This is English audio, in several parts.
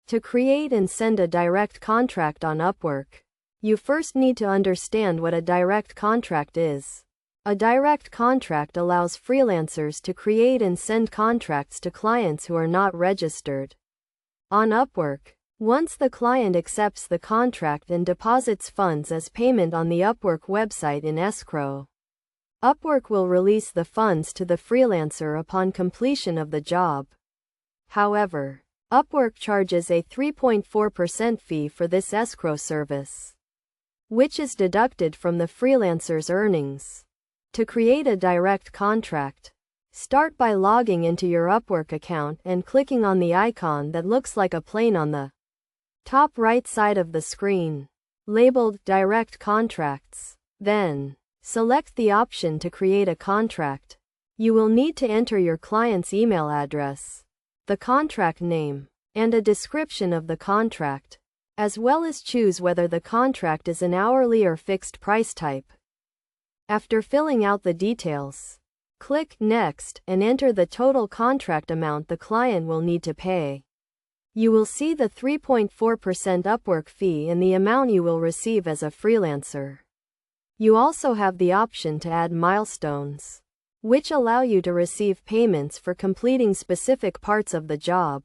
To create and send a direct contract on Upwork, you first need to understand what a direct contract is. A direct contract allows freelancers to create and send contracts to clients who are not registered on Upwork. Once the client accepts the contract and deposits funds as payment on the Upwork website in escrow, Upwork will release the funds to the freelancer upon completion of the job. However, Upwork charges a 3.4% fee for this escrow service, which is deducted from the freelancer's earnings. To create a direct contract, start by logging into your Upwork account and clicking on the icon that looks like a plane on the top right side of the screen, labeled Direct Contracts. Then, select the option to create a contract. You will need to enter your client's email address, the contract name, and a description of the contract, as well as choose whether the contract is an hourly or fixed price type. After filling out the details, click Next and enter the total contract amount the client will need to pay. You will see the 3.4% Upwork fee and the amount you will receive as a freelancer. You also have the option to add milestones, which allow you to receive payments for completing specific parts of the job.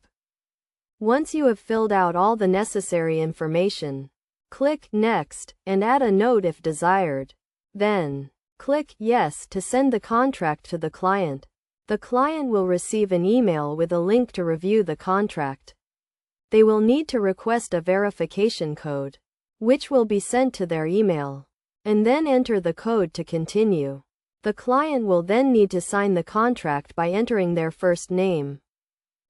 Once you have filled out all the necessary information, click Next and add a note if desired. Then, click Yes to send the contract to the client. The client will receive an email with a link to review the contract. They will need to request a verification code, which will be sent to their email, and then enter the code to continue. The client will then need to sign the contract by entering their first name,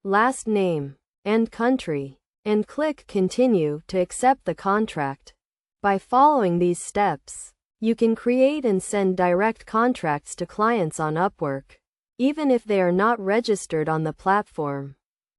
last name, and country, and click Continue to accept the contract. By following these steps, you can create and send direct contracts to clients on Upwork, even if they are not registered on the platform.